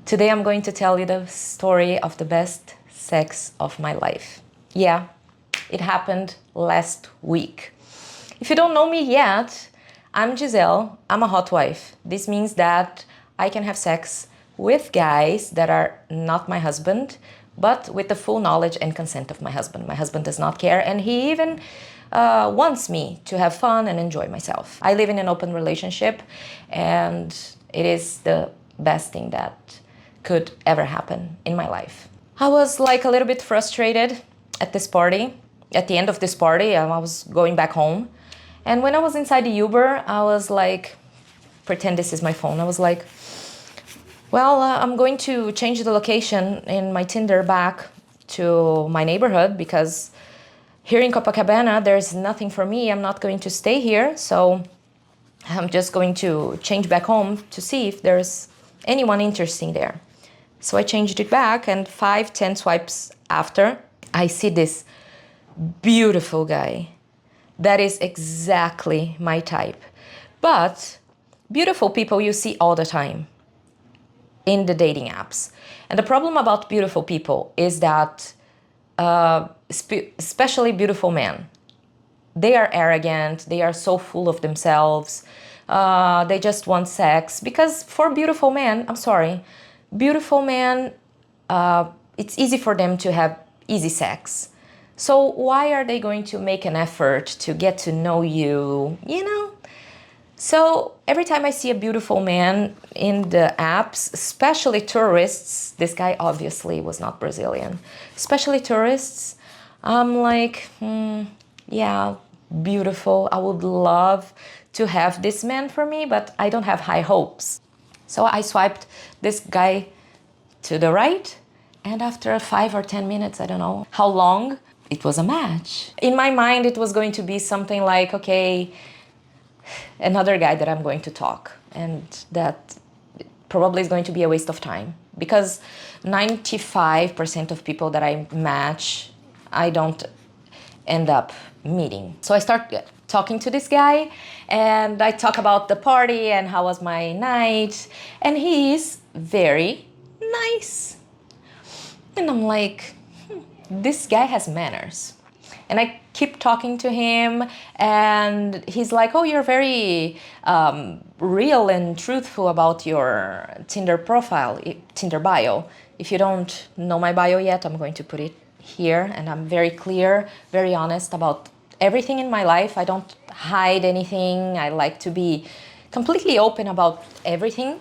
Today I'm going to tell you the story of the best sex of my life. Yeah, it happened last week. If you don't know me yet, I'm Gisele, I'm a hot wife. This means that I can have sex with guys that are not my husband, but with the full knowledge and consent of my husband. My husband does not care, and he even wants me to have fun and enjoy myself. I live in an open relationship, and it is the best thing that could ever happen in my life. I was like a little bit frustrated at this party. At the end of this party, I was going back home. And when I was inside the Uber, I was like, pretend this is my phone. I was like, well, I'm going to change the location in my Tinder back to my neighborhood because here in Copacabana, there's nothing for me. I'm not going to stay here. So I'm just going to change back home to see if there's anyone interesting there. So I changed it back, and 5-10 swipes after, I see this beautiful guy. That is exactly my type. But beautiful people you see all the time in the dating apps. And the problem about beautiful people is that, especially beautiful men, they are arrogant, they are so full of themselves, they just want sex. Because for beautiful men, I'm sorry, beautiful men, it's easy for them to have easy sex. So why are they going to make an effort to get to know you, you know? So every time I see a beautiful man in the apps, especially tourists, this guy obviously was not Brazilian, especially tourists, I'm like, yeah, beautiful. I would love to have this man for me, but I don't have high hopes. So I swiped this guy to the right, and after 5 or 10 minutes, I don't know how long, it was a match. In my mind, it was going to be something like, okay, another guy that I'm going to talk, and that probably is going to be a waste of time because 95% of people that I match, I don't end up meeting. So I start talking to this guy, and I talk about the party and how was my night, and he is very nice. And I'm like, this guy has manners. And I keep talking to him, and he's like, oh, you're very real and truthful about your Tinder profile, Tinder bio. If you don't know my bio yet, I'm going to put it here, and I'm very clear, very honest about everything in my life. I don't hide anything. I like to be completely open about everything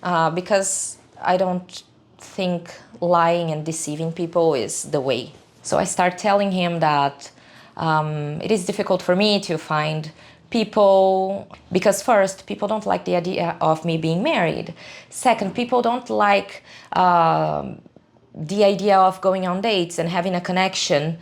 because I don't think lying and deceiving people is the way. So I start telling him that it is difficult for me to find people because first, people don't like the idea of me being married. Second, people don't like the idea of going on dates and having a connection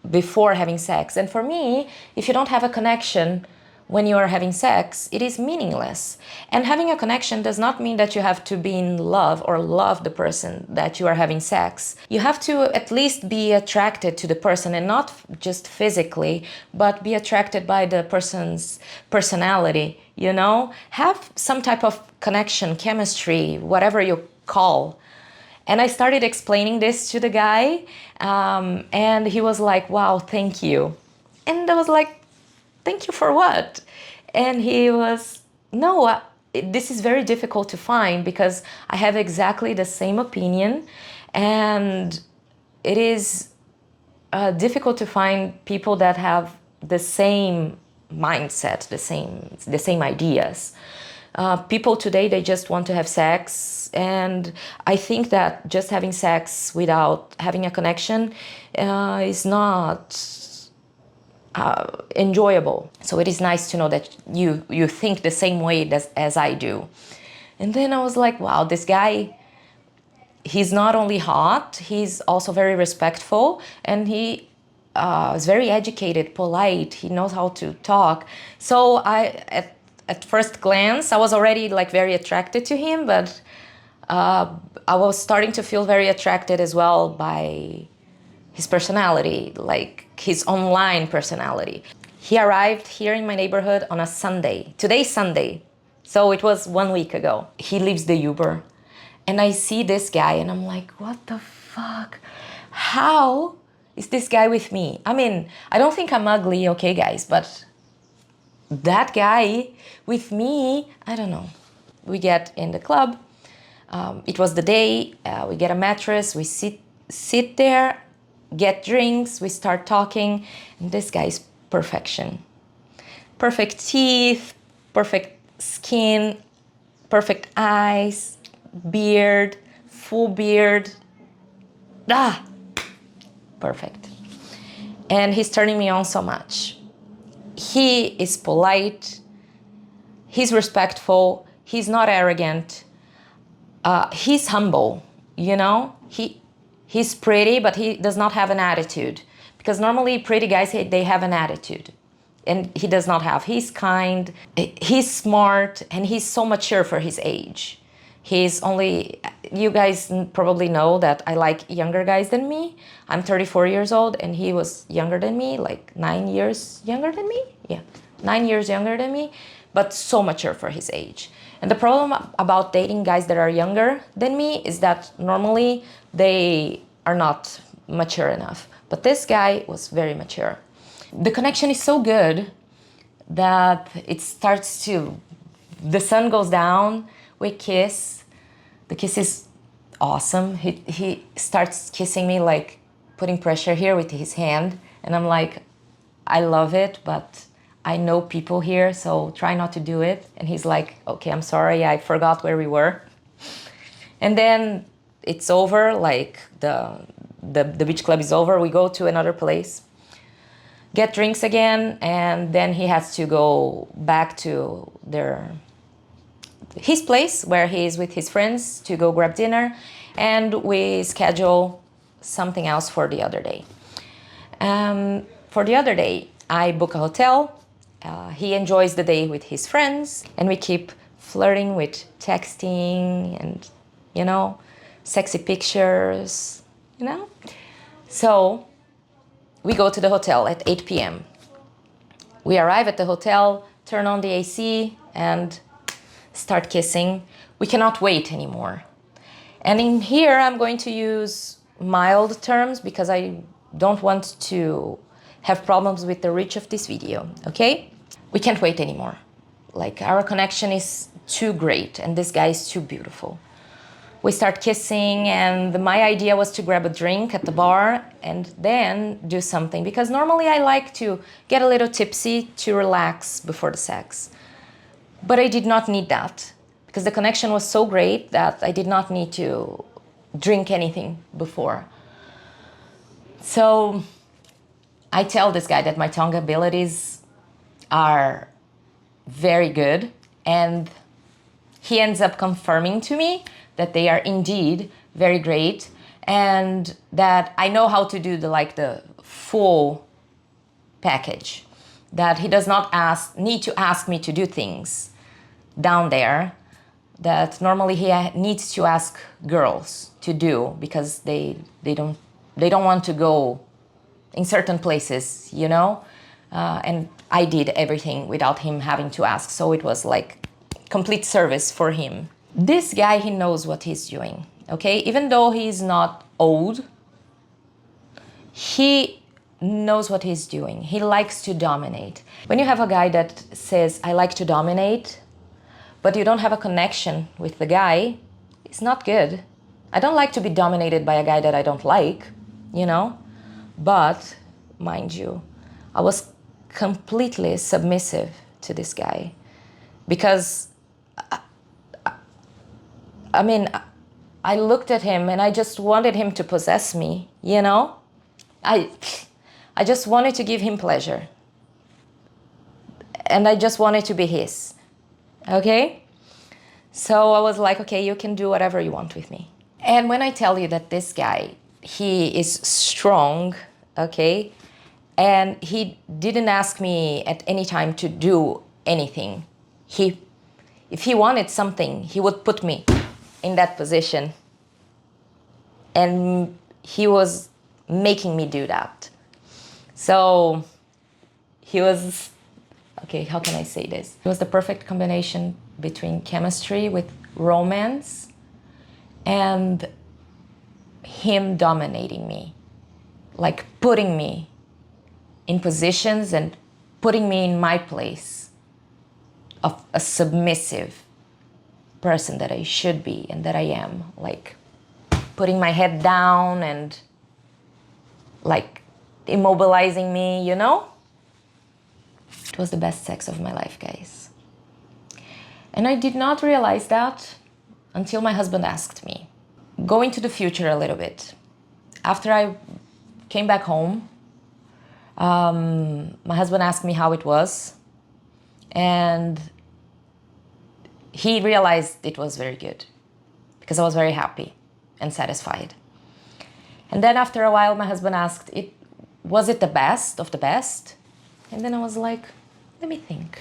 before having sex. And for me, if you don't have a connection when you are having sex, it is meaningless. And having a connection does not mean that you have to be in love or love the person that you are having sex. You have to at least be attracted to the person, and not just physically, but be attracted by the person's personality, you know? Have some type of connection, chemistry, whatever you call. And I started explaining this to the guy, and he was like, wow, thank you. And I was like, thank you for what? And he was, no, this is very difficult to find because I have exactly the same opinion, and it is difficult to find people that have the same mindset, the same ideas. People today, they just want to have sex, and I think that just having sex without having a connection is not enjoyable. So it is nice to know that you think the same way as I do. And then I was like, wow, this guy, he's not only hot, he's also very respectful, and he is very educated, polite, he knows how to talk. So at first glance, I was already like very attracted to him, but I was starting to feel very attracted as well by his personality, like his online personality. He arrived here in my neighborhood on a Sunday. Today's Sunday. So it was 1 week ago. He leaves the Uber and I see this guy and I'm like, what the fuck? How is this guy with me? I mean, I don't think I'm ugly, okay, guys, but that guy with me, I don't know. We get in the club. It was the day. We get a mattress. We sit there, get drinks. We start talking. And this guy's perfection. Perfect teeth, perfect skin, perfect eyes, beard, full beard. Ah, perfect. And he's turning me on so much. He is polite, he's respectful, he's not arrogant, he's humble, you know? He's pretty, but he does not have an attitude. Because normally pretty guys, they have an attitude. And he does not have. He's kind, he's smart, and he's so mature for his age. He's only, you guys probably know that I like younger guys than me. I'm 34 years old and he was younger than me, like 9 years younger than me. Yeah, 9 years younger than me, but so mature for his age. And the problem about dating guys that are younger than me is that normally they are not mature enough. But this guy was very mature. The connection is so good that it starts to, the sun goes down, we kiss. The kiss is awesome. He starts kissing me, like putting pressure here with his hand. And I'm like, I love it, but I know people here, so try not to do it. And he's like, okay, I'm sorry, I forgot where we were. And then it's over, like the beach club is over. We go to another place, get drinks again, and then he has to go back to his place where he is with his friends to go grab dinner, and we schedule something else for the other day. For the other day, I book a hotel. He enjoys the day with his friends, and we keep flirting with texting and, you know, sexy pictures, you know? So we go to the hotel at 8 p.m. We arrive at the hotel, turn on the AC, and start kissing. We cannot wait anymore. And in here, I'm going to use mild terms because I don't want to have problems with the reach of this video, okay? We can't wait anymore. Like, our connection is too great and this guy is too beautiful. We start kissing and my idea was to grab a drink at the bar and then do something, because normally I like to get a little tipsy to relax before the sex. But I did not need that because the connection was so great that I did not need to drink anything before. So I tell this guy that my tongue abilities are very good, and he ends up confirming to me that they are indeed very great, and that I know how to do the full package. That he does not need to ask me to do things down there that normally he needs to ask girls to do because they don't want to go in certain places, you know? And I did everything without him having to ask, so it was like complete service for him. This guy, he knows what he's doing, okay? Even though he's not old, he knows what he's doing. He likes to dominate. When you have a guy that says, I like to dominate, but you don't have a connection with the guy, it's not good. I don't like to be dominated by a guy that I don't like, you know? But, mind you, I was completely submissive to this guy because, I mean, I looked at him and I just wanted him to possess me, you know? I just wanted to give him pleasure. And I just wanted to be his, okay? So I was like, okay, you can do whatever you want with me. And when I tell you that this guy, he is strong, okay? And he didn't ask me at any time to do anything. If he wanted something, he would put me in that position. And he was making me do that. So he was, okay, how can I say this? It was the perfect combination between chemistry with romance and him dominating me, like putting me in positions and putting me in my place of a submissive person that I should be and that I am, like putting my head down and like immobilizing me, you know? It was the best sex of my life, guys. And I did not realize that until my husband asked me. Going to the future a little bit. After I came back home, my husband asked me how it was, and he realized it was very good because I was very happy and satisfied. And then after a while, my husband asked, was it the best of the best? And then I was like, let me think.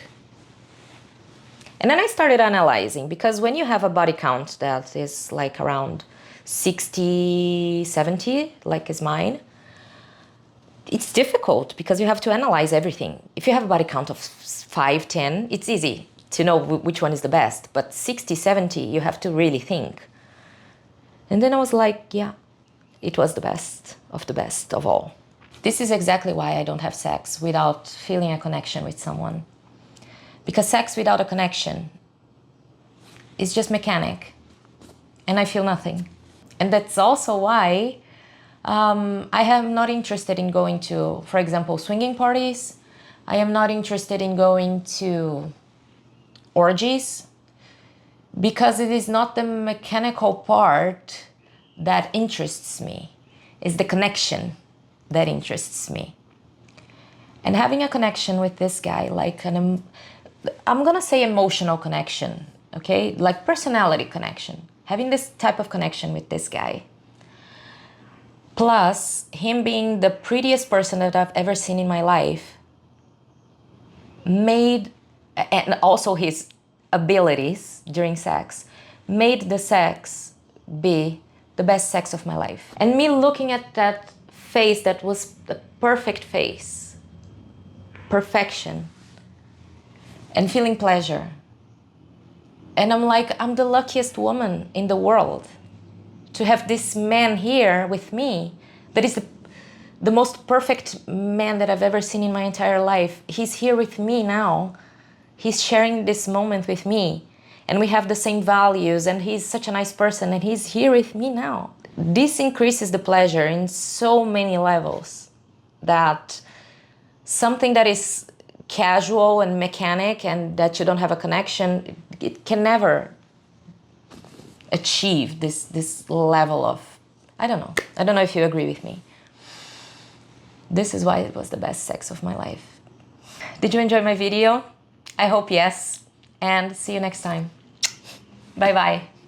And then I started analyzing, because when you have a body count that is like around 60, 70, like is mine, it's difficult because you have to analyze everything. If you have a body count of 5, 10, it's easy to know which one is the best. But 60, 70, you have to really think. And then I was like, yeah, it was the best of all. This is exactly why I don't have sex without feeling a connection with someone. Because sex without a connection is just mechanic, and I feel nothing. And that's also why I am not interested in going to, for example, swinging parties. I am not interested in going to orgies, because it is not the mechanical part that interests me. It's the connection that interests me. And having a connection with this guy, like I'm gonna say emotional connection, okay? Like personality connection. Having this type of connection with this guy. Plus, him being the prettiest person that I've ever seen in my life, and also his abilities during sex, made the sex be the best sex of my life. And me looking at that face that was the perfect face, perfection, and feeling pleasure. And I'm like, I'm the luckiest woman in the world to have this man here with me that is the most perfect man that I've ever seen in my entire life. He's here with me now. He's sharing this moment with me, and we have the same values, and he's such a nice person, and he's here with me now. This increases the pleasure in so many levels that something that is casual and mechanic and that you don't have a connection, it can never achieve this level of, I don't know if you agree with me. This is why it was the best sex of my life. Did you enjoy my video? I hope yes, and see you next time. Bye bye.